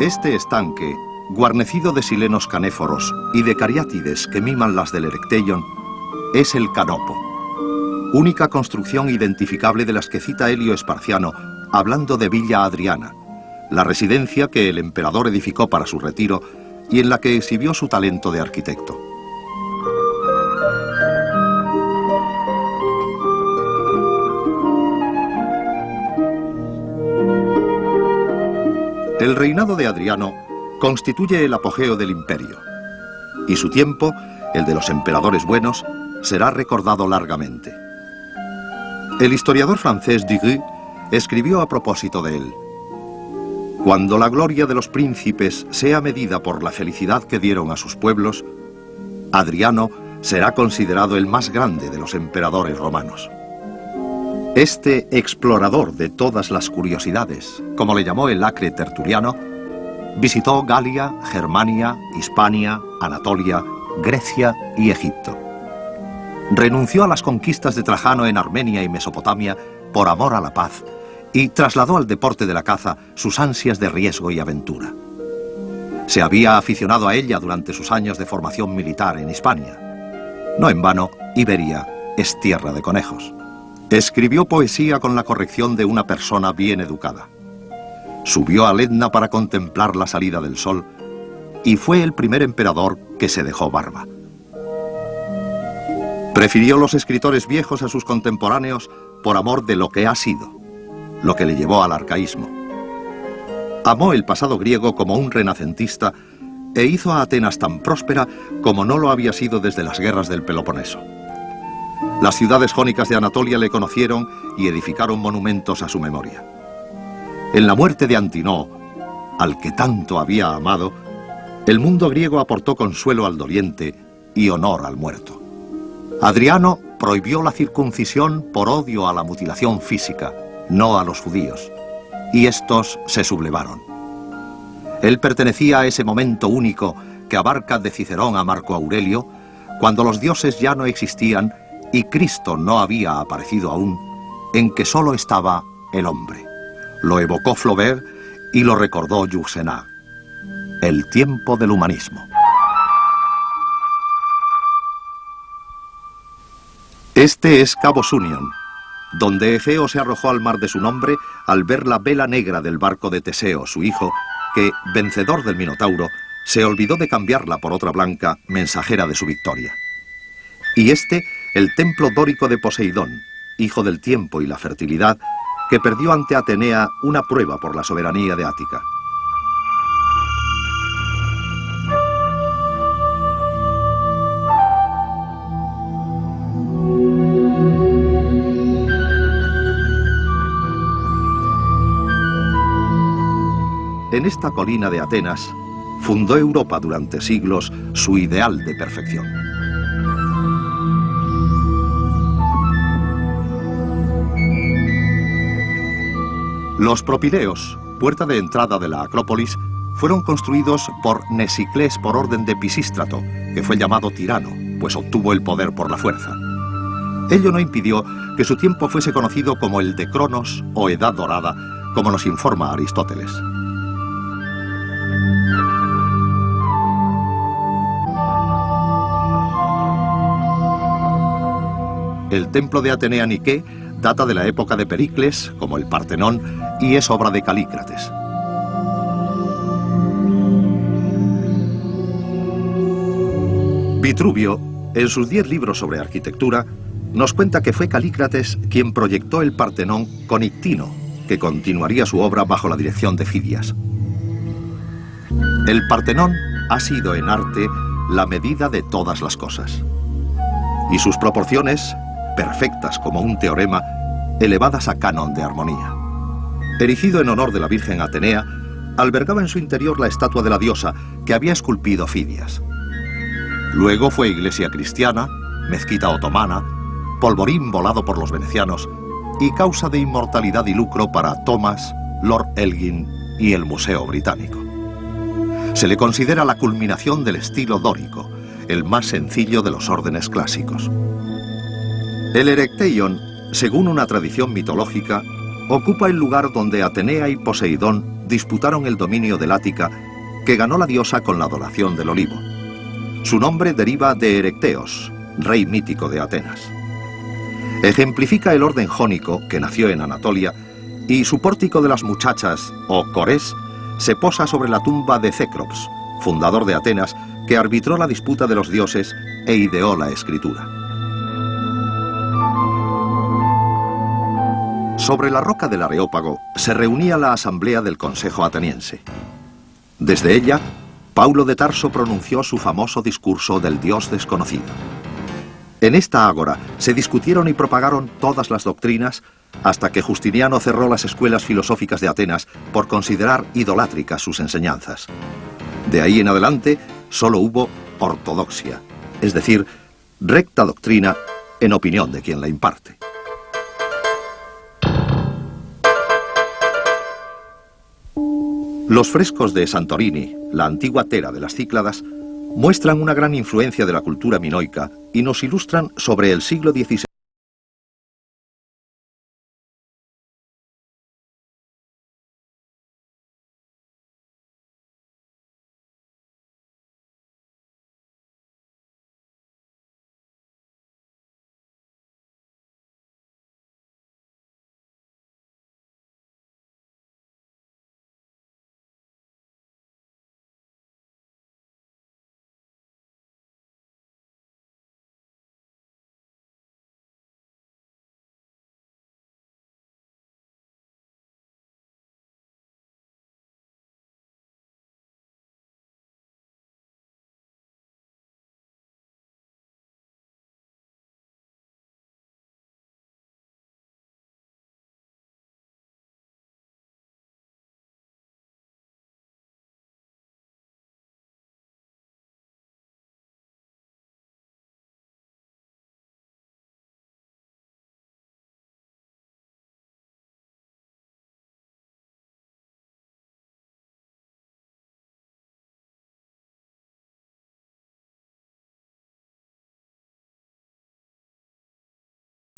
Este estanque, guarnecido de silenos canéforos y de cariátides que miman las del Erecteion, es el Canopo, única construcción identificable de las que cita Helio Esparciano hablando de Villa Adriana, la residencia que el emperador edificó para su retiro y en la que exhibió su talento de arquitecto. El reinado de Adriano constituye el apogeo del imperio, y su tiempo, el de los emperadores buenos, será recordado largamente. El historiador francés Duguay escribió a propósito de él: cuando la gloria de los príncipes sea medida por la felicidad que dieron a sus pueblos, Adriano será considerado el más grande de los emperadores romanos. Este explorador de todas las curiosidades, como le llamó el acre Tertuliano, visitó Galia, Germania, Hispania, Anatolia, Grecia y Egipto. Renunció a las conquistas de Trajano en Armenia y Mesopotamia por amor a la paz y trasladó al deporte de la caza sus ansias de riesgo y aventura. Se había aficionado a ella durante sus años de formación militar en Hispania. No en vano, Iberia es tierra de conejos. Escribió poesía con la corrección de una persona bien educada. Subió al Etna para contemplar la salida del sol y fue el primer emperador que se dejó barba. Prefirió los escritores viejos a sus contemporáneos por amor de lo que ha sido, lo que le llevó al arcaísmo. Amó el pasado griego como un renacentista e hizo a Atenas tan próspera como no lo había sido desde las guerras del Peloponeso. Las ciudades jónicas de Anatolia le conocieron y edificaron monumentos a su memoria. En la muerte de Antinoo, al que tanto había amado, el mundo griego aportó consuelo al doliente y honor al muerto. Adriano prohibió la circuncisión por odio a la mutilación física, no a los judíos, y estos se sublevaron. Él pertenecía a ese momento único que abarca de Cicerón a Marco Aurelio, cuando los dioses ya no existían y Cristo no había aparecido aún, en que solo estaba el hombre. Lo evocó Flaubert y lo recordó Yourcenar. El tiempo del humanismo. Este es Cabo Sunion, donde Egeo se arrojó al mar de su nombre al ver la vela negra del barco de Teseo, su hijo, que, vencedor del Minotauro, se olvidó de cambiarla por otra blanca, mensajera de su victoria. Y este, el templo dórico de Poseidón, hijo del tiempo y la fertilidad, que perdió ante Atenea una prueba por la soberanía de Ática. En esta colina de Atenas, fundó Europa durante siglos su ideal de perfección. Los Propileos, puerta de entrada de la Acrópolis, fueron construidos por Nesiclés por orden de Pisístrato, que fue llamado tirano, pues obtuvo el poder por la fuerza. Ello no impidió que su tiempo fuese conocido como el de Cronos o Edad Dorada, como nos informa Aristóteles. El templo de Atenea Nike data de la época de Pericles, como el Partenón, y es obra de Calícrates. Vitruvio, en sus 10 libros sobre arquitectura, nos cuenta que fue Calícrates quien proyectó el Partenón con Ictino, que continuaría su obra bajo la dirección de Fidias. El Partenón ha sido en arte la medida de todas las cosas, y sus proporciones, perfectas como un teorema, elevadas a canon de armonía. Erigido en honor de la Virgen Atenea, albergaba en su interior la estatua de la diosa que había esculpido Fidias. Luego fue iglesia cristiana, mezquita otomana, polvorín volado por los venecianos y causa de inmortalidad y lucro para Thomas, Lord Elgin y el Museo Británico. Se le considera la culminación del estilo dórico, el más sencillo de los órdenes clásicos. El Erecteion, según una tradición mitológica, ocupa el lugar donde Atenea y Poseidón disputaron el dominio del Ática, que ganó la diosa con la adoración del olivo. Su nombre deriva de Erecteos, rey mítico de Atenas. Ejemplifica el orden jónico que nació en Anatolia, y su pórtico de las muchachas, o corés, se posa sobre la tumba de Cécrops, fundador de Atenas, que arbitró la disputa de los dioses e ideó la escritura. Sobre la roca del Areópago se reunía la asamblea del Consejo Ateniense. Desde ella, Paulo de Tarso pronunció su famoso discurso del Dios desconocido. En esta ágora se discutieron y propagaron todas las doctrinas hasta que Justiniano cerró las escuelas filosóficas de Atenas por considerar idolátricas sus enseñanzas. De ahí en adelante solo hubo ortodoxia, es decir, recta doctrina en opinión de quien la imparte. Los frescos de Santorini, la antigua Tera de las Cícladas, muestran una gran influencia de la cultura minoica y nos ilustran sobre el siglo XVI.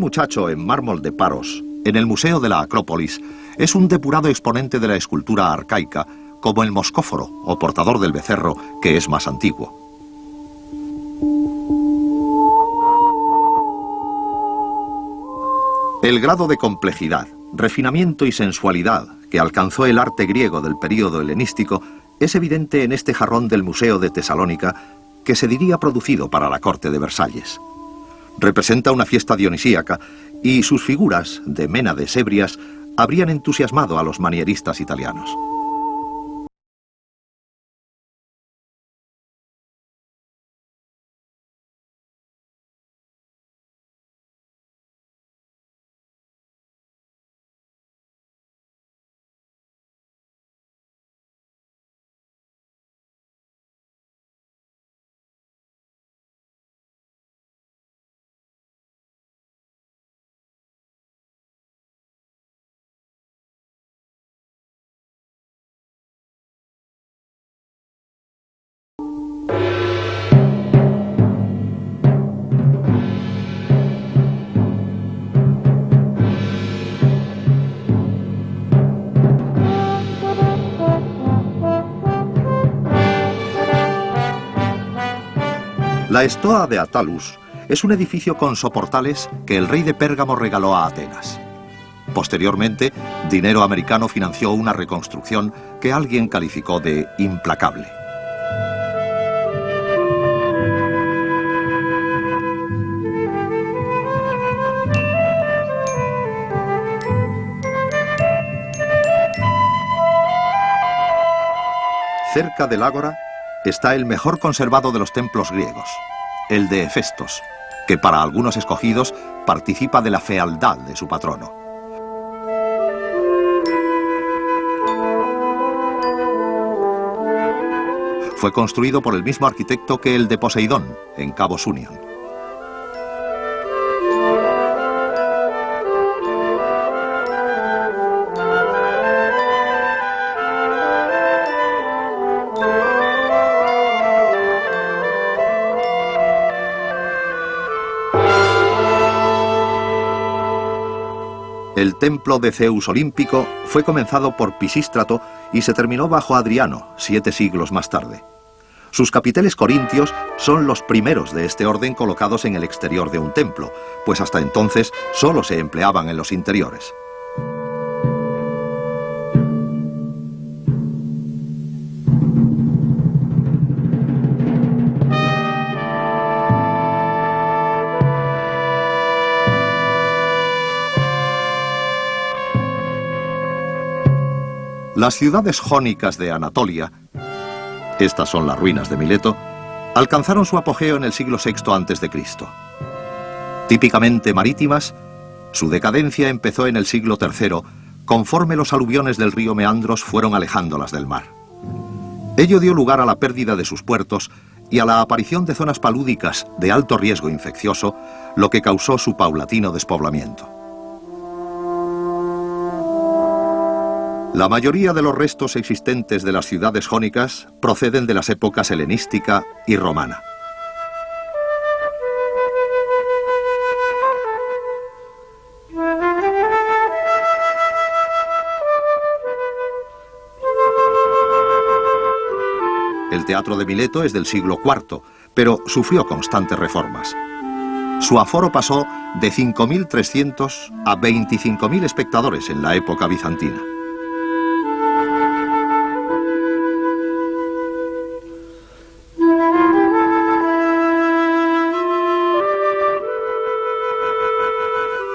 Muchacho en mármol de Paros, en el Museo de la Acrópolis, es un depurado exponente de la escultura arcaica, como el moscóforo o portador del becerro, que es más antiguo. El grado de complejidad, refinamiento y sensualidad que alcanzó el arte griego del período helenístico es evidente en este jarrón del Museo de Tesalónica, que se diría producido para la corte de Versalles. Representa una fiesta dionisíaca y sus figuras, de Ménades ebrias, habrían entusiasmado a los manieristas italianos. La Stoa de Attalus es un edificio con soportales que el rey de Pérgamo regaló a Atenas. Posteriormente, dinero americano financió una reconstrucción que alguien calificó de implacable. Cerca del ágora está el mejor conservado de los templos griegos, el de Hefestos, que para algunos escogidos participa de la fealdad de su patrono. Fue construido por el mismo arquitecto que el de Poseidón, en Cabo Sunion. El templo de Zeus olímpico fue comenzado por Pisístrato y se terminó bajo Adriano, 7 siglos más tarde. Sus capiteles corintios son los primeros de este orden colocados en el exterior de un templo, pues hasta entonces solo se empleaban en los interiores. Las ciudades jónicas de Anatolia, estas son las ruinas de Mileto, alcanzaron su apogeo en el siglo VI a.C. Típicamente marítimas, su decadencia empezó en el siglo III, conforme los aluviones del río Meandros fueron alejándolas del mar. Ello dio lugar a la pérdida de sus puertos y a la aparición de zonas palúdicas de alto riesgo infeccioso, lo que causó su paulatino despoblamiento. La mayoría de los restos existentes de las ciudades jónicas proceden de las épocas helenística y romana. El teatro de Mileto es del siglo IV, pero sufrió constantes reformas. Su aforo pasó de 5.300 a 25.000 espectadores en la época bizantina.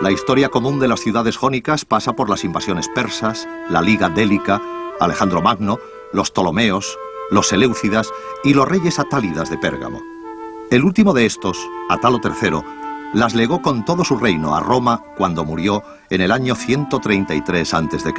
La historia común de las ciudades jónicas pasa por las invasiones persas, la Liga Délica, Alejandro Magno, los Ptolomeos, los Seleucidas y los reyes atálidas de Pérgamo. El último de estos, Atalo III, las legó con todo su reino a Roma cuando murió en el año 133 a.C.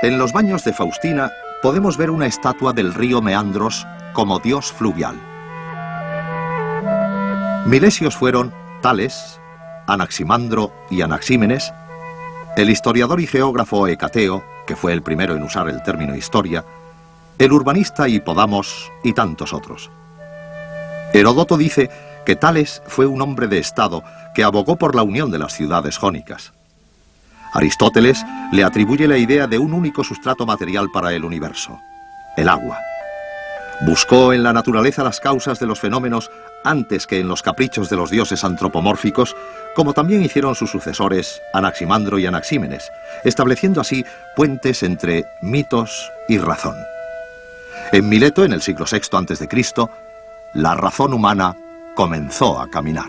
En los baños de Faustina podemos ver una estatua del río Meandros como dios fluvial. Milesios fueron Tales, Anaximandro y Anaxímenes, el historiador y geógrafo Hecateo, que fue el primero en usar el término historia, el urbanista Hipodamos y tantos otros. Heródoto dice que Tales fue un hombre de estado que abogó por la unión de las ciudades jónicas. Aristóteles le atribuye la idea de un único sustrato material para el universo, el agua. Buscó en la naturaleza las causas de los fenómenos antes que en los caprichos de los dioses antropomórficos, como también hicieron sus sucesores Anaximandro y Anaxímenes, estableciendo así puentes entre mitos y razón. En Mileto, en el siglo VI a.C., la razón humana comenzó a caminar.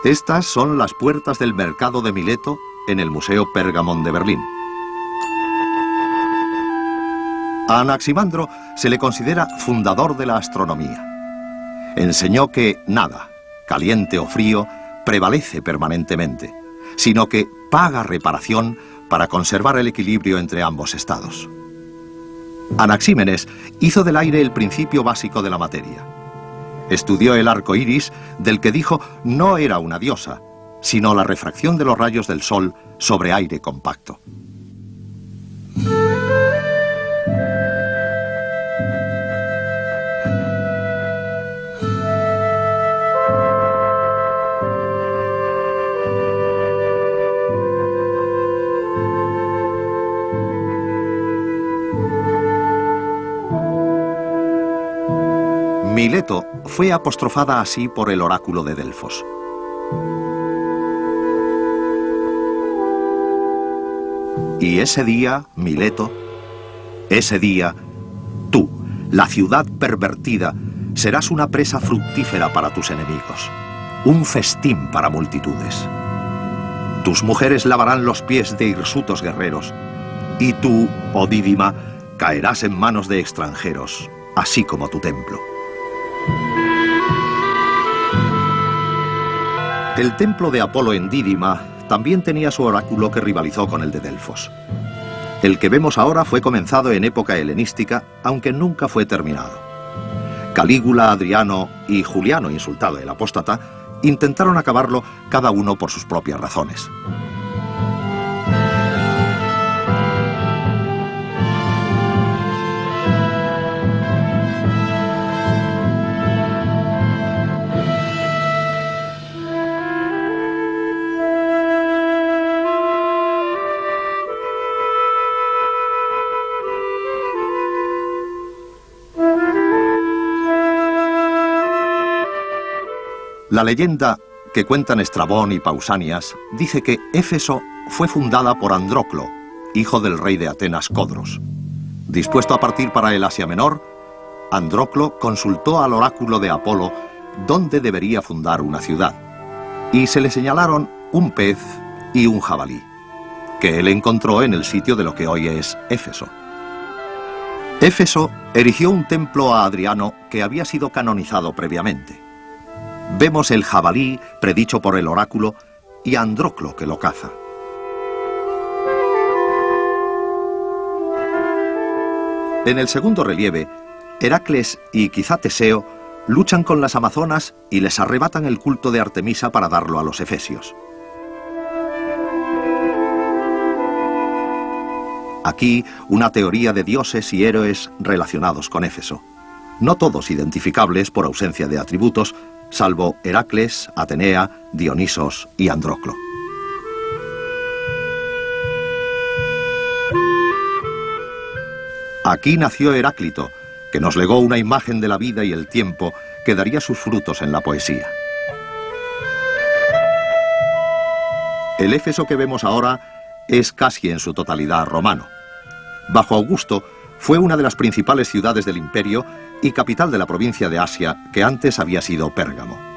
Estas son las puertas del mercado de Mileto en el Museo Pergamon de Berlín. A Anaximandro se le considera fundador de la astronomía. Enseñó que nada, caliente o frío, prevalece permanentemente, sino que paga reparación para conservar el equilibrio entre ambos estados. Anaxímenes hizo del aire el principio básico de la materia. Estudió el arco iris, del que dijo no era una diosa, sino la refracción de los rayos del sol sobre aire compacto. Mileto fue apostrofada así por el oráculo de Delfos. Y ese día, Mileto, ese día, tú, la ciudad pervertida, serás una presa fructífera para tus enemigos, un festín para multitudes. Tus mujeres lavarán los pies de hirsutos guerreros, y tú, oh Dídima, caerás en manos de extranjeros, así como tu templo. El templo de Apolo en Dídima también tenía su oráculo que rivalizó con el de Delfos. El que vemos ahora fue comenzado en época helenística, aunque nunca fue terminado. Calígula, Adriano y Juliano, insultado el apóstata, intentaron acabarlo cada uno por sus propias razones. La leyenda que cuentan Estrabón y Pausanias dice que Éfeso fue fundada por Andróclo, hijo del rey de Atenas Codros. Dispuesto a partir para el Asia Menor, Andróclo consultó al oráculo de Apolo dónde debería fundar una ciudad, y se le señalaron un pez y un jabalí, que él encontró en el sitio de lo que hoy es Éfeso. Éfeso erigió un templo a Adriano que había sido canonizado previamente. Vemos el jabalí predicho por el oráculo y a Andróclo que lo caza. En el segundo relieve, Heracles y quizá Teseo luchan con las amazonas y les arrebatan el culto de Artemisa para darlo a los efesios. Aquí una teoría de dioses y héroes relacionados con Éfeso, no todos identificables por ausencia de atributos, salvo Heracles, Atenea, Dionisos y Andróclo. Aquí nació Heráclito, que nos legó una imagen de la vida y el tiempo que daría sus frutos en la poesía. El Éfeso que vemos ahora es casi en su totalidad romano. Bajo Augusto fue una de las principales ciudades del imperio y capital de la provincia de Asia que antes había sido Pérgamo.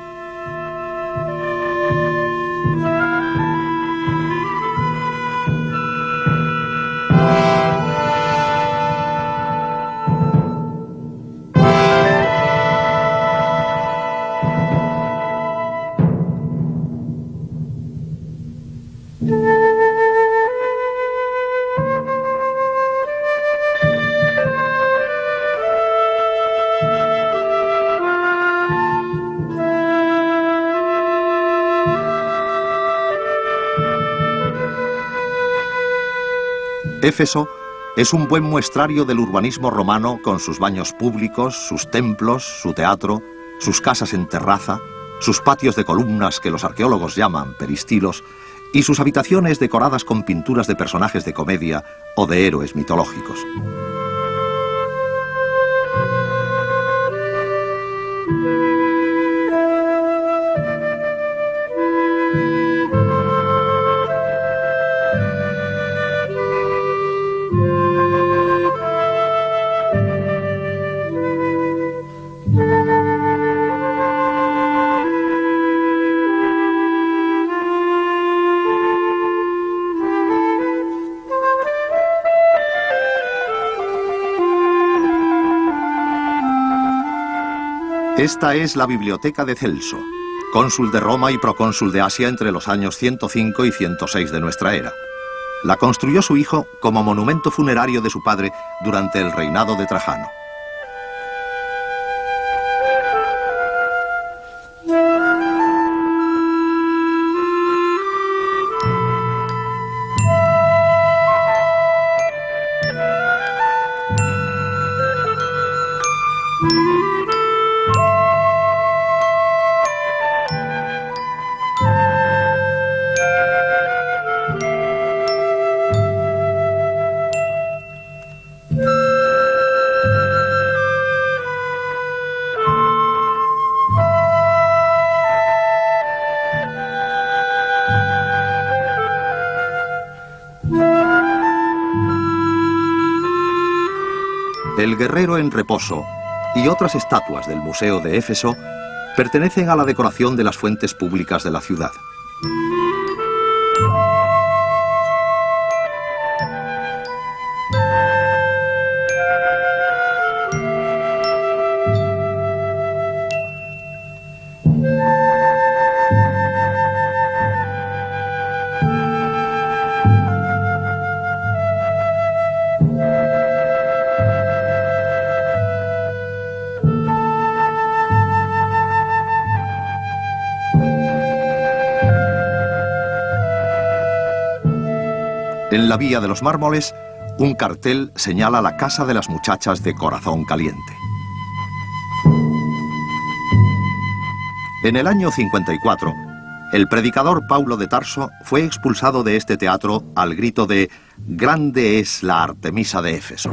Éfeso es un buen muestrario del urbanismo romano con sus baños públicos, sus templos, su teatro, sus casas en terraza, sus patios de columnas que los arqueólogos llaman peristilos y sus habitaciones decoradas con pinturas de personajes de comedia o de héroes mitológicos. Esta es la biblioteca de Celso, cónsul de Roma y procónsul de Asia entre los años 105 y 106 de nuestra era. La construyó su hijo como monumento funerario de su padre durante el reinado de Trajano. El guerrero en reposo y otras estatuas del Museo de Éfeso pertenecen a la decoración de las fuentes públicas de la ciudad. En la Vía de los Mármoles, un cartel señala la casa de las muchachas de corazón caliente. En el año 54, el predicador Paulo de Tarso fue expulsado de este teatro al grito de «Grande es la Artemisa de Éfeso».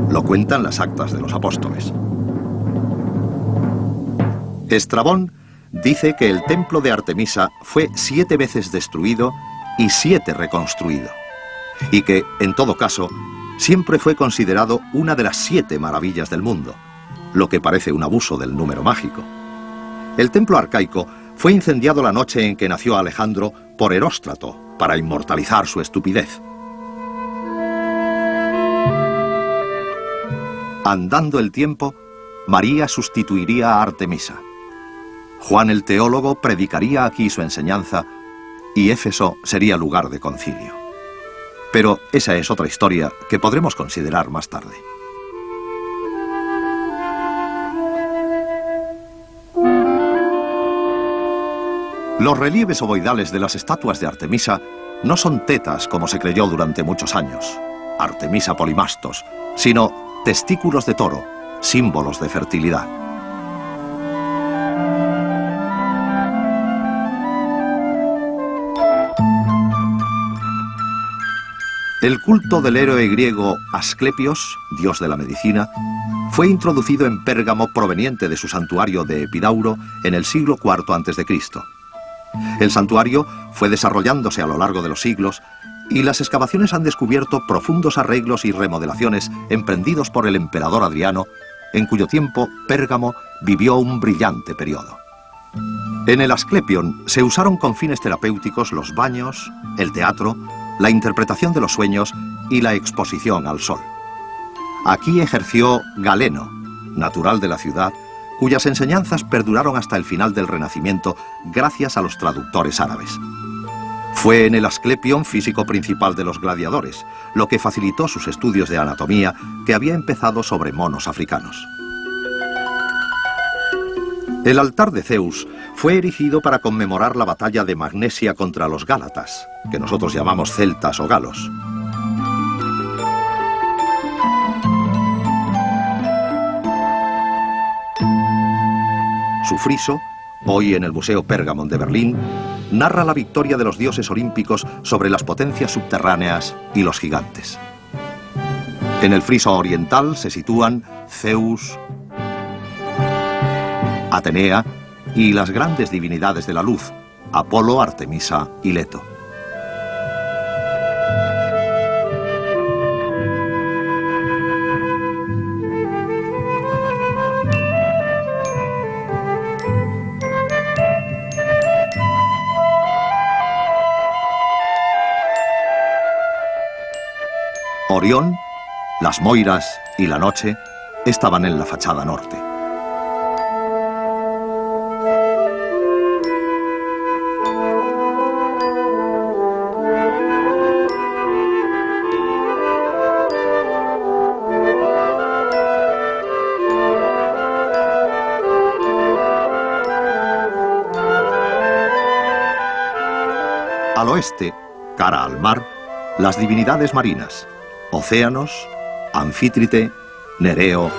Lo cuentan las actas de los apóstoles. Estrabón dice que el templo de Artemisa fue 7 veces destruido y 7 reconstruido, y que, en todo caso, siempre fue considerado una de las 7 maravillas del mundo, lo que parece un abuso del número mágico. El templo arcaico fue incendiado la noche en que nació Alejandro por Heróstrato, para inmortalizar su estupidez. Andando el tiempo, María sustituiría a Artemisa. Juan el teólogo predicaría aquí su enseñanza y Éfeso sería lugar de concilio. Pero esa es otra historia que podremos considerar más tarde. Los relieves ovoidales de las estatuas de Artemisa no son tetas como se creyó durante muchos años, Artemisa polimastos, sino testículos de toro, símbolos de fertilidad. El culto del héroe griego Asclepios, dios de la medicina, fue introducido en Pérgamo proveniente de su santuario de Epidauro en el siglo IV a.C. El santuario fue desarrollándose a lo largo de los siglos y las excavaciones han descubierto profundos arreglos y remodelaciones emprendidos por el emperador Adriano, en cuyo tiempo Pérgamo vivió un brillante periodo. En el Asclepion se usaron con fines terapéuticos los baños, el teatro, la interpretación de los sueños y la exposición al sol. Aquí ejerció Galeno, natural de la ciudad, cuyas enseñanzas perduraron hasta el final del Renacimiento gracias a los traductores árabes. Fue en el Asclepion físico principal de los gladiadores, lo que facilitó sus estudios de anatomía que había empezado sobre monos africanos. El altar de Zeus fue erigido para conmemorar la batalla de Magnesia contra los gálatas, que nosotros llamamos celtas o galos. Su friso, hoy en el Museo Pergamon de Berlín, narra la victoria de los dioses olímpicos sobre las potencias subterráneas y los gigantes. En el friso oriental se sitúan Zeus, Atenea y las grandes divinidades de la luz, Apolo, Artemisa y Leto. Orión, las Moiras y la Noche estaban en la fachada norte. Al oeste, cara al mar, las divinidades marinas, Océanos, Anfítrite, Nereo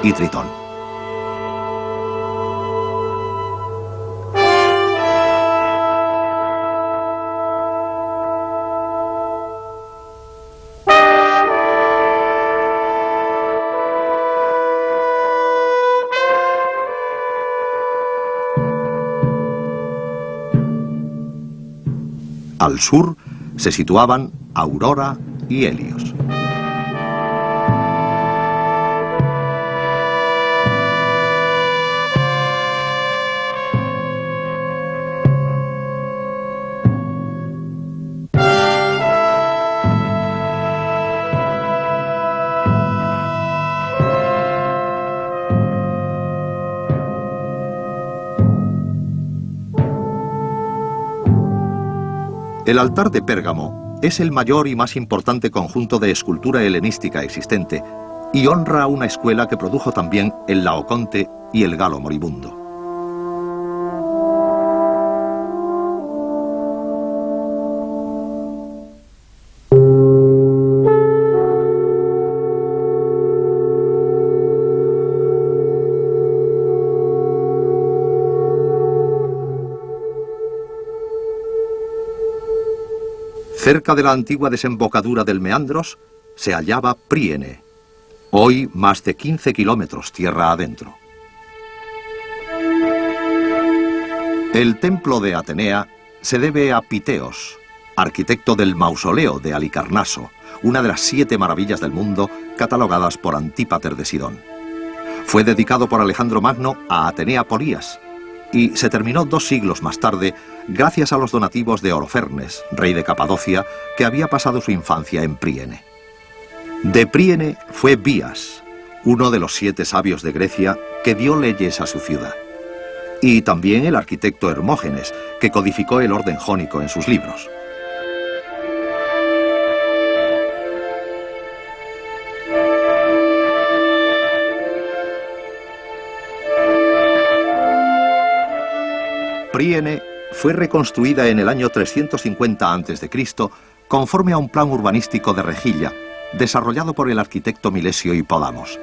y Tritón. Al sur se situaban Aurora y Helios. El altar de Pérgamo es el mayor y más importante conjunto de escultura helenística existente y honra a una escuela que produjo también el Laoconte y el Galo moribundo. Cerca de la antigua desembocadura del Meandros se hallaba Príene, hoy más de 15 kilómetros tierra adentro. El templo de Atenea se debe a Piteos, arquitecto del mausoleo de Halicarnaso, una de las 7 maravillas del mundo catalogadas por Antípater de Sidón. Fue dedicado por Alejandro Magno a Atenea Polías y se terminó 2 siglos más tarde gracias a los donativos de Holofernes, rey de Capadocia, que había pasado su infancia en Príene. De Príene fue Bías, uno de los 7 sabios de Grecia que dio leyes a su ciudad. Y también el arquitecto Hermógenes, que codificó el orden jónico en sus libros. Príene fue reconstruida en el año 350 a.C. conforme a un plan urbanístico de rejilla, desarrollado por el arquitecto Milesio Hipodamos.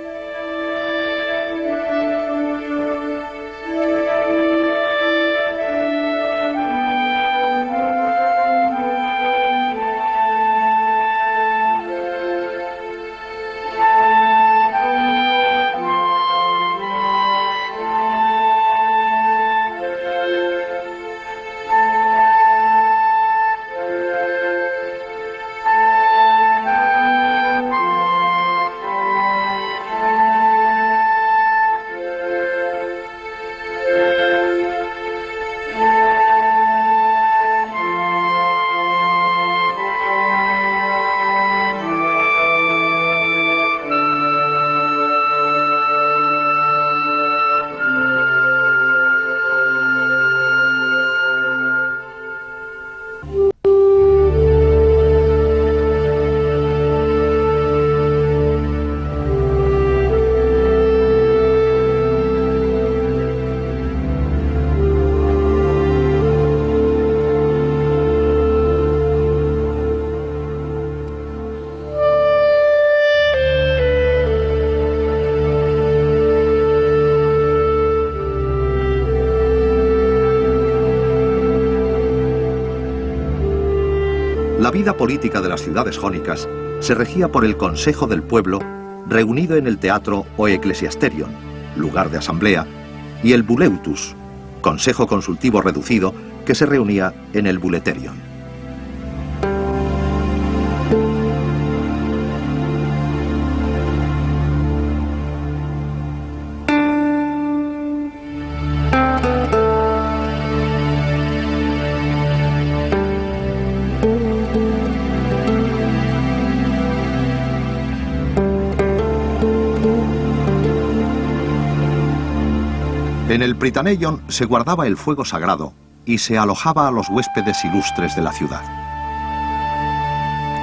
La vida política de las ciudades jónicas se regía por el Consejo del Pueblo, reunido en el teatro o Ecclesiasterion, lugar de asamblea, y el Buleutus, consejo consultivo reducido, que se reunía en el Buleterion. En el Prytaneion se guardaba el fuego sagrado y se alojaba a los huéspedes ilustres de la ciudad.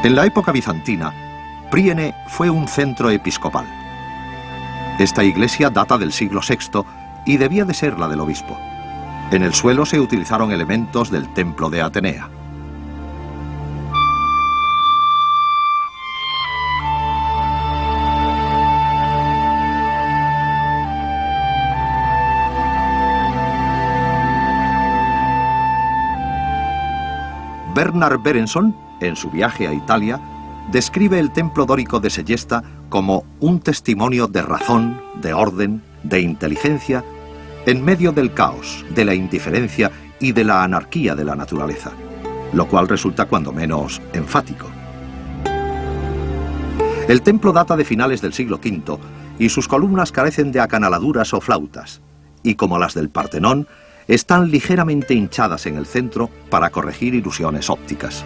En la época bizantina, Príene fue un centro episcopal. Esta iglesia data del siglo VI y debía de ser la del obispo. En el suelo se utilizaron elementos del templo de Atenea. Bernard Berenson, en su viaje a Italia, describe el templo dórico de Segesta como un testimonio de razón, de orden, de inteligencia, en medio del caos, de la indiferencia y de la anarquía de la naturaleza, lo cual resulta cuando menos enfático. El templo data de finales del siglo V y sus columnas carecen de acanaladuras o flautas, y como las del Partenón, están ligeramente hinchadas en el centro para corregir ilusiones ópticas.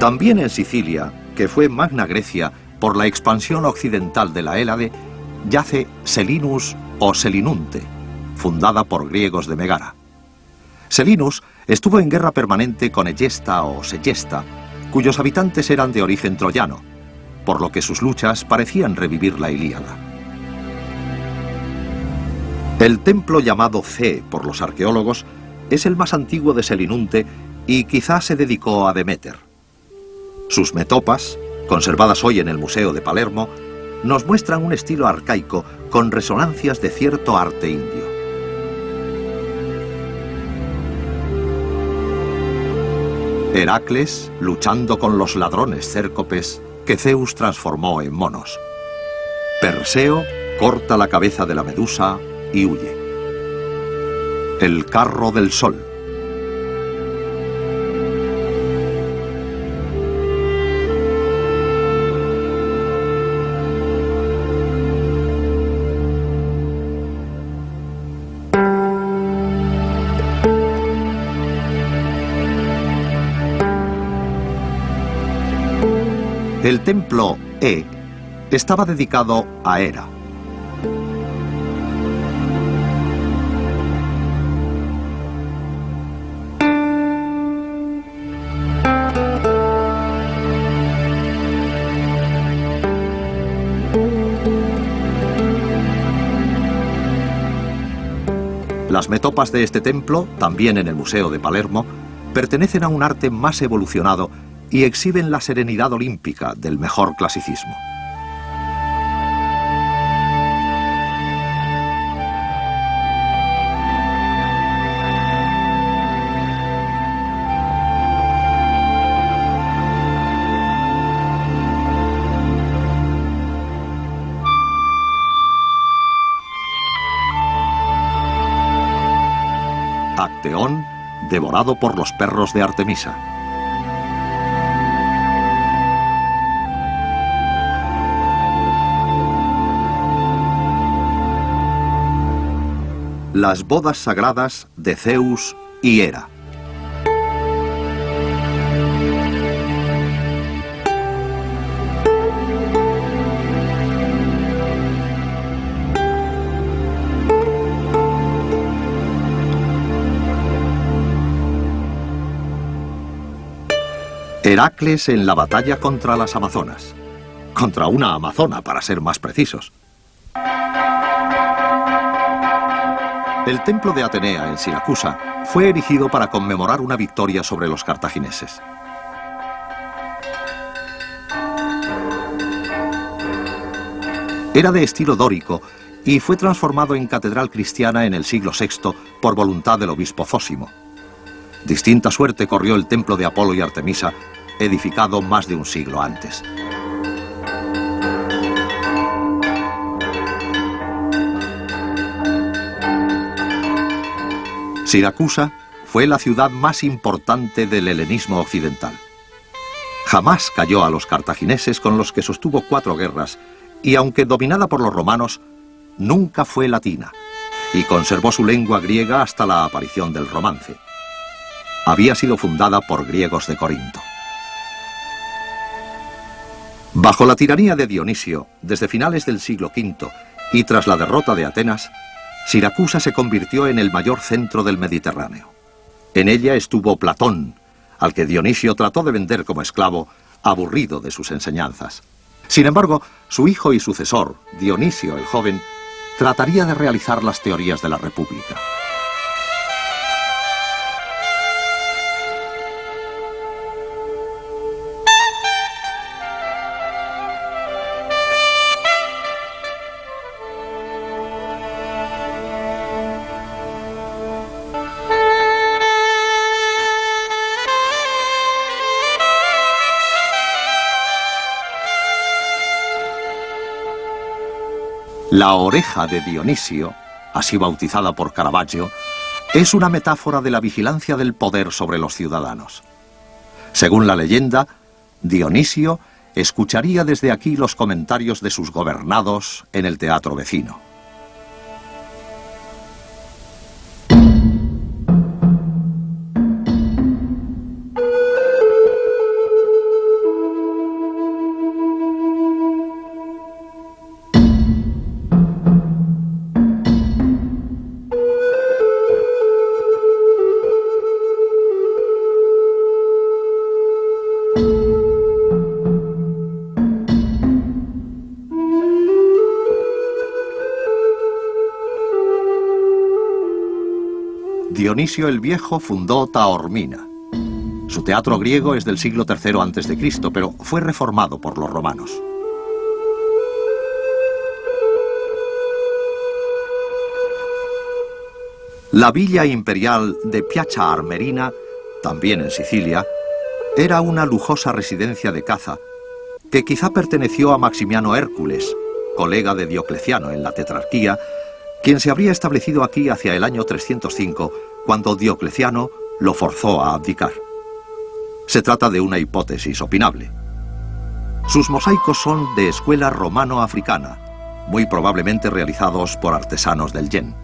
También en Sicilia, que fue Magna Grecia por la expansión occidental de la Hélade, yace Selinus o Selinunte, fundada por griegos de Megara. Selinus estuvo en guerra permanente con Egesta o Segesta, cuyos habitantes eran de origen troyano, por lo que sus luchas parecían revivir la Ilíada. El templo llamado Ce por los arqueólogos es el más antiguo de Selinunte y quizá se dedicó a Deméter. Sus metopas, conservadas hoy en el Museo de Palermo, nos muestran un estilo arcaico con resonancias de cierto arte indio. Heracles luchando con los ladrones cércopes que Zeus transformó en monos. Perseo corta la cabeza de la medusa y huye. El carro del sol. El templo E estaba dedicado a Hera. Las metopas de este templo, también en el Museo de Palermo, pertenecen a un arte más evolucionado y exhiben la serenidad olímpica del mejor clasicismo. Acteón, devorado por los perros de Artemisa. Las bodas sagradas de Zeus y Hera. Heracles en la batalla contra las Amazonas. Contra una amazona, para ser más precisos. El templo de Atenea en Siracusa fue erigido para conmemorar una victoria sobre los cartagineses. Era de estilo dórico y fue transformado en catedral cristiana en el siglo VI por voluntad del obispo Zósimo. Distinta suerte corrió el templo de Apolo y Artemisa, edificado más de un siglo antes. Siracusa fue la ciudad más importante del helenismo occidental. Jamás cayó a los cartagineses, con los que sostuvo 4 guerras, y aunque dominada por los romanos, nunca fue latina, y conservó su lengua griega hasta la aparición del romance. Había sido fundada por griegos de Corinto. Bajo la tiranía de Dionisio, desde finales del siglo V, y tras la derrota de Atenas, Siracusa se convirtió en el mayor centro del Mediterráneo. En ella estuvo Platón, al que Dionisio trató de vender como esclavo, aburrido de sus enseñanzas. Sin embargo, su hijo y sucesor, Dionisio el Joven, trataría de realizar las teorías de la República. La oreja de Dionisio, así bautizada por Caravaggio, es una metáfora de la vigilancia del poder sobre los ciudadanos. Según la leyenda, Dionisio escucharía desde aquí los comentarios de sus gobernados en el teatro vecino. Dionisio el Viejo fundó Taormina. Su teatro griego es del siglo III a.C., pero fue reformado por los romanos. La villa imperial de Piazza Armerina, también en Sicilia, era una lujosa residencia de caza que quizá perteneció a Maximiano Hércules, colega de Diocleciano en la tetrarquía, quien se habría establecido aquí hacia el año 305, cuando Diocleciano lo forzó a abdicar. Se trata de una hipótesis opinable. Sus mosaicos son de escuela romano-africana, muy probablemente realizados por artesanos del Yen.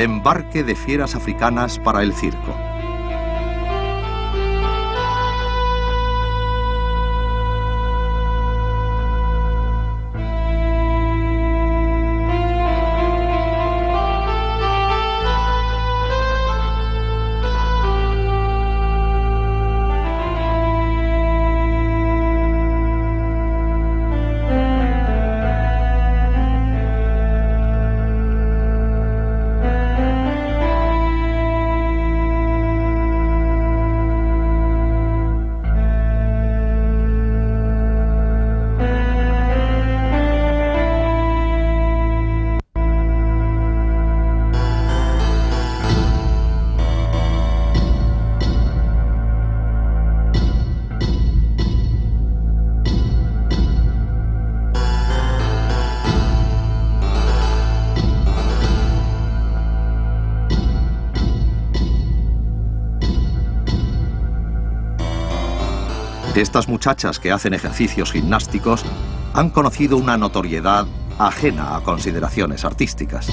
Embarque de fieras africanas para el circo. Estas muchachas que hacen ejercicios gimnásticos han conocido una notoriedad ajena a consideraciones artísticas.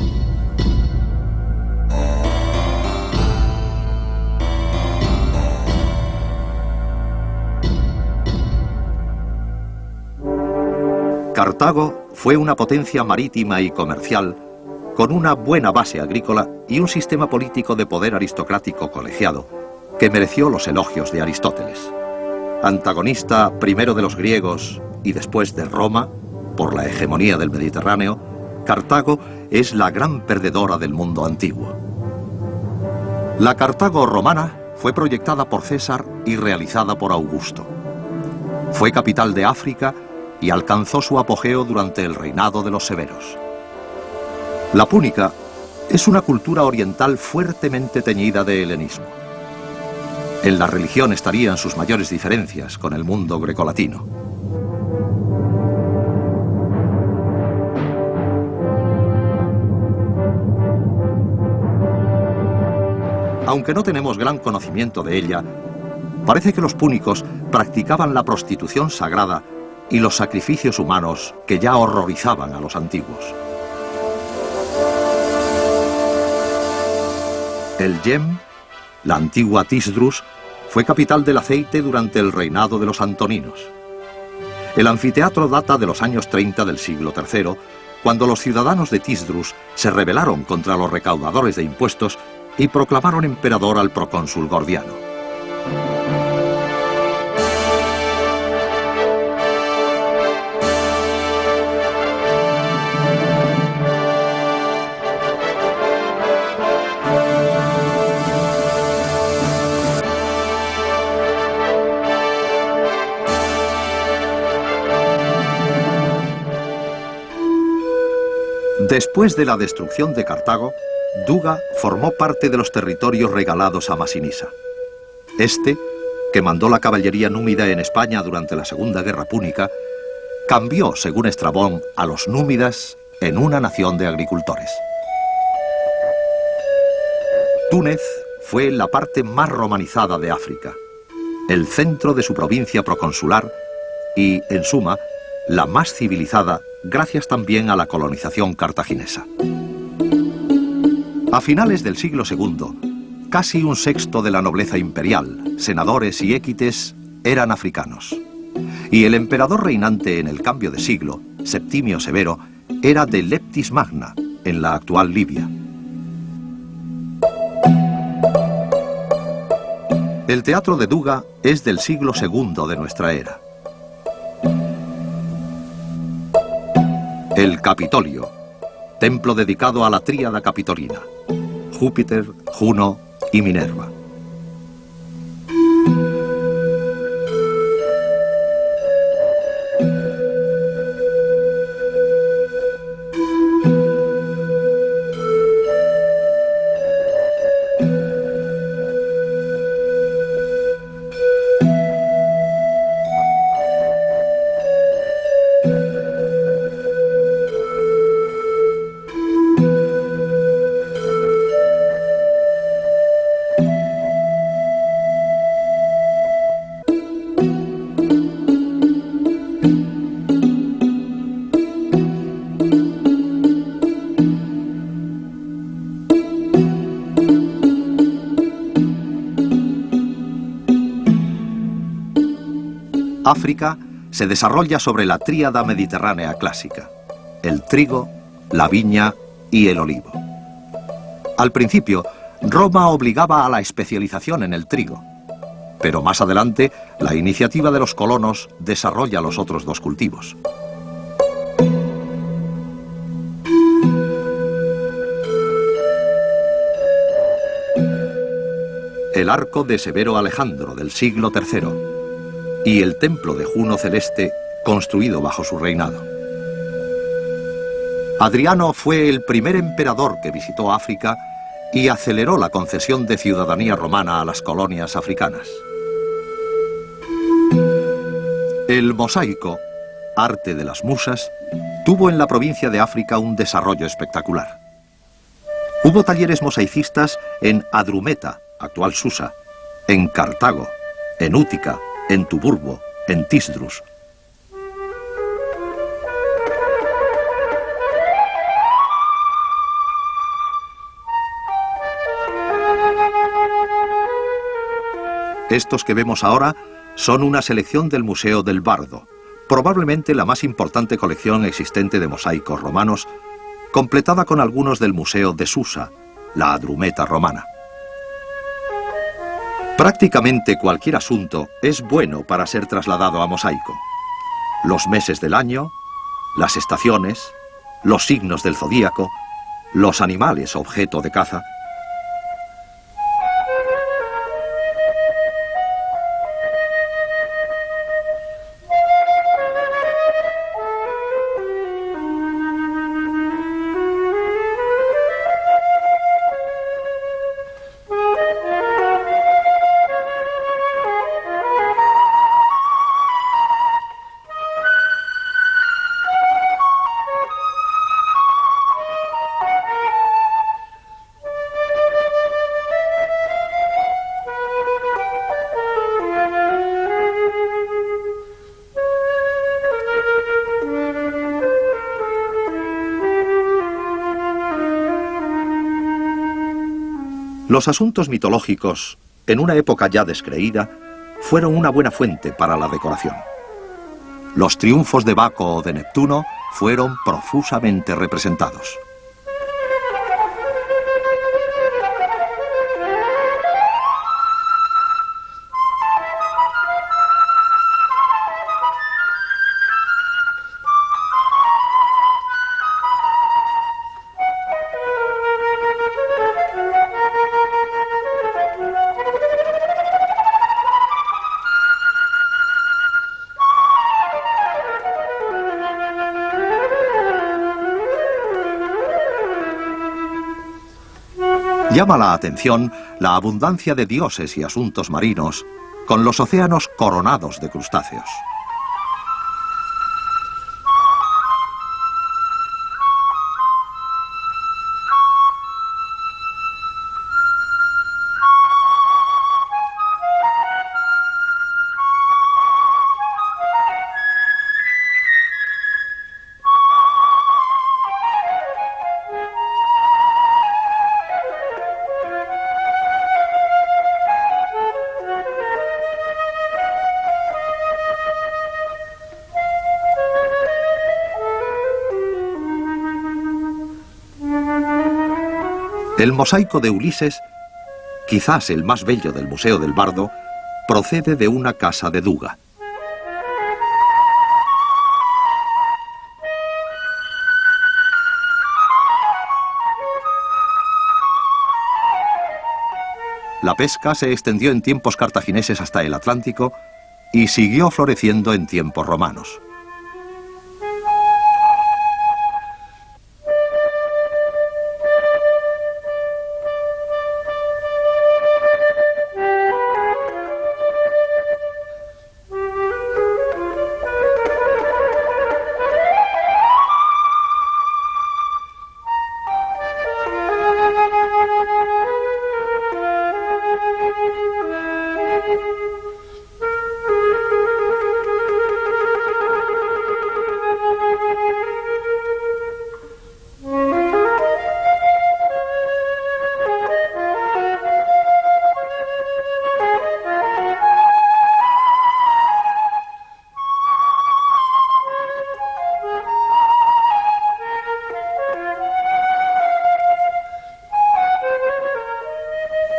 Cartago fue una potencia marítima y comercial con una buena base agrícola y un sistema político de poder aristocrático colegiado que mereció los elogios de Aristóteles. Antagonista primero de los griegos y después de Roma, por la hegemonía del Mediterráneo, Cartago es la gran perdedora del mundo antiguo. La Cartago romana fue proyectada por César y realizada por Augusto. Fue capital de África y alcanzó su apogeo durante el reinado de los severos. La púnica es una cultura oriental fuertemente teñida de helenismo. En la religión estarían sus mayores diferencias con el mundo grecolatino. Aunque no tenemos gran conocimiento de ella, parece que los púnicos practicaban la prostitución sagrada y los sacrificios humanos que ya horrorizaban a los antiguos. El Yem, la antigua Tisdrus, fue capital del aceite durante el reinado de los antoninos. El anfiteatro data de los años 30 del siglo III, cuando los ciudadanos de Tisdrus se rebelaron contra los recaudadores de impuestos y proclamaron emperador al procónsul Gordiano. Después de la destrucción de Cartago, Duga formó parte de los territorios regalados a Masinisa. Este, que mandó la caballería númida en España durante la Segunda Guerra Púnica, cambió, según Estrabón, a los númidas en una nación de agricultores. Túnez fue la parte más romanizada de África. el centro de su provincia proconsular y, en suma, la más civilizada gracias también a la colonización cartaginesa. A finales del siglo II, casi un sexto de la nobleza imperial, senadores y équites, eran africanos. Y el emperador reinante en el cambio de siglo, Septimio Severo, era de Leptis Magna, en la actual Libia. El teatro de Duga es del siglo II de nuestra era. El Capitolio, templo dedicado a la tríada capitolina, Júpiter, Juno y Minerva. África se desarrolla sobre la tríada mediterránea clásica: el trigo, la viña y el olivo. Al principio, Roma obligaba a la especialización en el trigo, pero más adelante la iniciativa de los colonos desarrolla los otros dos cultivos. El arco de Severo Alejandro del siglo III y el templo de Juno Celeste, construido bajo su reinado. Adriano fue el primer emperador que visitó África y aceleró la concesión de ciudadanía romana a las colonias africanas. El mosaico, arte de las musas, tuvo en la provincia de África un desarrollo espectacular. Hubo talleres mosaicistas en Adrumeta, actual Susa, en Cartago, en Útica, en Tuburbo, en Tisdrus. Estos que vemos ahora son una selección del Museo del Bardo, probablemente la más importante colección existente de mosaicos romanos, completada con algunos del Museo de Susa, la Adrumeta romana. Prácticamente cualquier asunto es bueno para ser trasladado a mosaico. Los meses del año, las estaciones, los signos del zodíaco, los animales objeto de caza. Los asuntos mitológicos, en una época ya descreída, fueron una buena fuente para la decoración. Los triunfos de Baco o de Neptuno fueron profusamente representados. Llama la atención la abundancia de dioses y asuntos marinos, con los océanos coronados de crustáceos. El mosaico de Ulises, quizás el más bello del Museo del Bardo, procede de una casa de Duga. La pesca se extendió en tiempos cartagineses hasta el Atlántico y siguió floreciendo en tiempos romanos.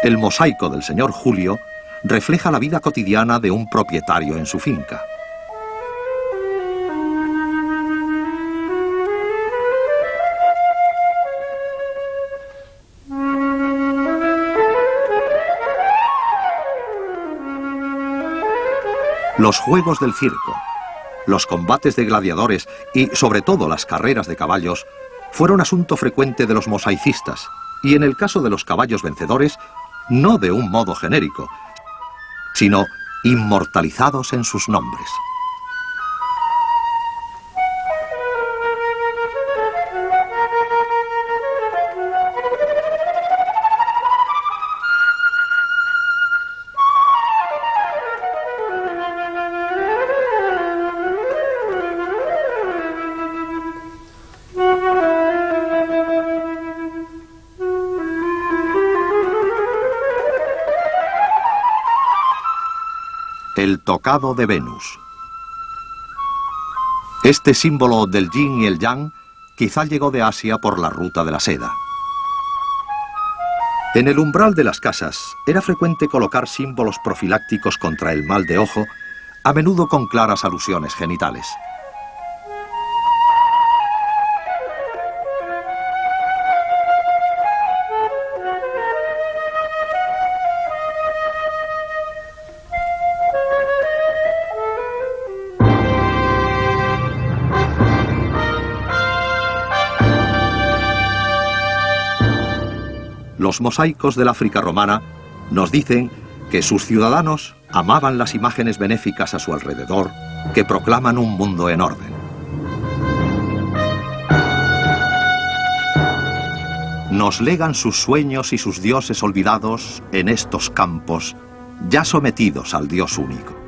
El mosaico del señor Julio refleja la vida cotidiana de un propietario en su finca. Los juegos del circo, los combates de gladiadores y, sobre todo, las carreras de caballos fueron asunto frecuente de los mosaicistas y, en el caso de los caballos vencedores, no de un modo genérico, sino inmortalizados en sus nombres. El tocado de Venus. Este símbolo del yin y el yang quizá llegó de Asia por la ruta de la seda. En el umbral de las casas era frecuente colocar símbolos profilácticos contra el mal de ojo, a menudo con claras alusiones genitales. Los mosaicos del África romana nos dicen que sus ciudadanos amaban las imágenes benéficas a su alrededor que proclaman un mundo en orden. Nos legan sus sueños y sus dioses olvidados en estos campos, ya sometidos al Dios único.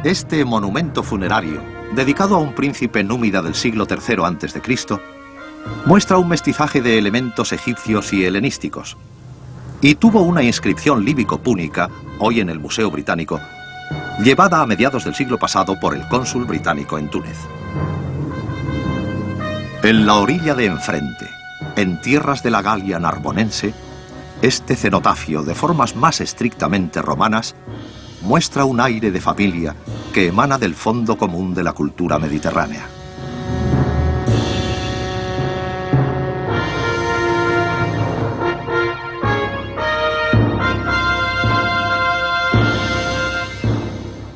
Este monumento funerario, dedicado a un príncipe númida del siglo III a.C., muestra un mestizaje de elementos egipcios y helenísticos, y tuvo una inscripción líbico-púnica, hoy en el Museo Británico, llevada a mediados del siglo pasado por el cónsul británico en Túnez. En la orilla de enfrente, en tierras de la Galia narbonense, este cenotafio de formas más estrictamente romanas muestra un aire de familia que emana del fondo común de la cultura mediterránea.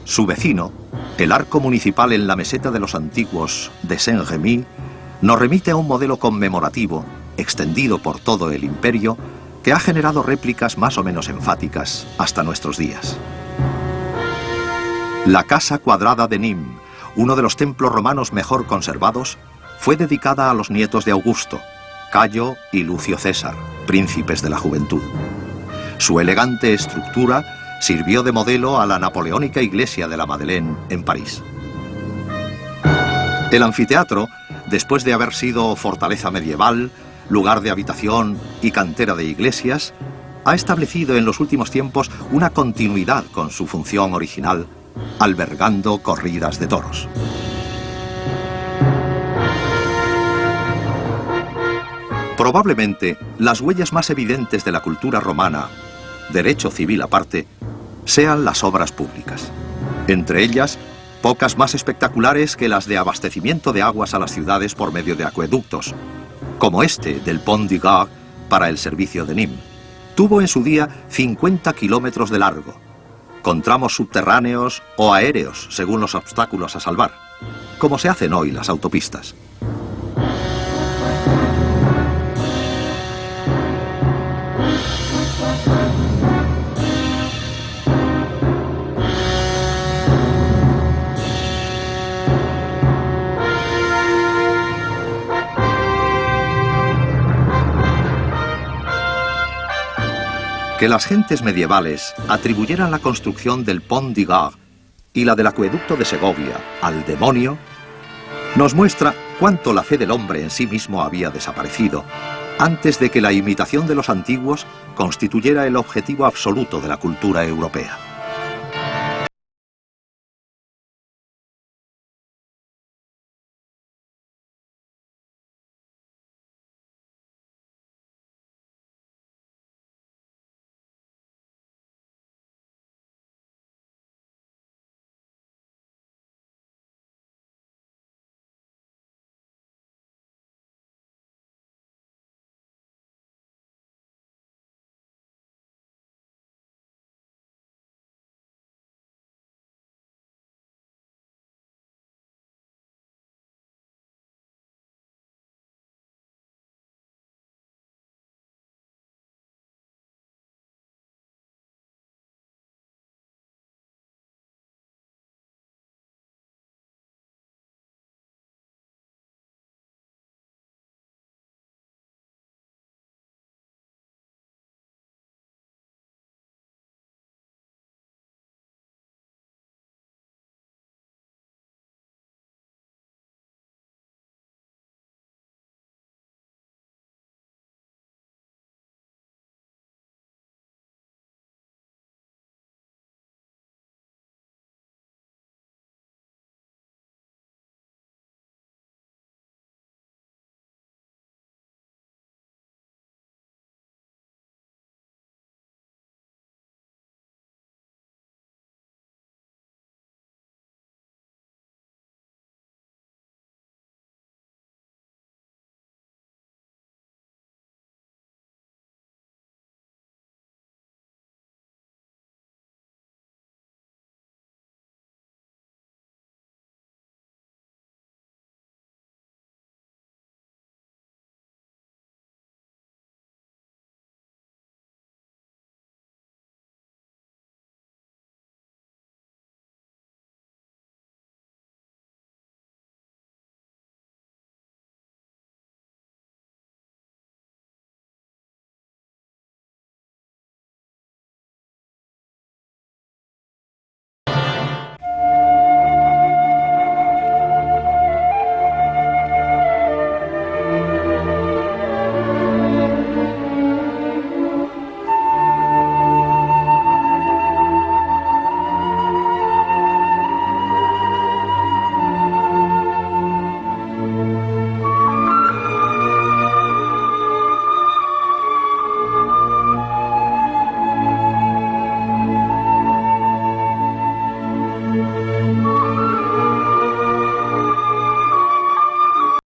Su vecino, el arco municipal en la meseta de los antiguos de Saint-Rémy, nos remite a un modelo conmemorativo, extendido por todo el imperio, que ha generado réplicas más o menos enfáticas hasta nuestros días. La Casa Cuadrada de Nîmes, uno de los templos romanos mejor conservados, fue dedicada a los nietos de Augusto, Cayo y Lucio César, príncipes de la juventud. Su elegante estructura sirvió de modelo a la napoleónica iglesia de la Madeleine en París. El anfiteatro, después de haber sido fortaleza medieval, lugar de habitación y cantera de iglesias, ha establecido en los últimos tiempos una continuidad con su función original, albergando corridas de toros. Probablemente las huellas más evidentes de la cultura romana, derecho civil aparte, sean las obras públicas. Entre ellas, pocas más espectaculares que las de abastecimiento de aguas a las ciudades por medio de acueductos, como este del Pont du Gard para el servicio de Nîmes. Tuvo en su día 50 kilómetros de largo, con tramos subterráneos o aéreos según los obstáculos a salvar, como se hacen hoy las autopistas. Que las gentes medievales atribuyeran la construcción del Pont du Gard y la del acueducto de Segovia al demonio, nos muestra cuánto la fe del hombre en sí mismo había desaparecido antes de que la imitación de los antiguos constituyera el objetivo absoluto de la cultura europea.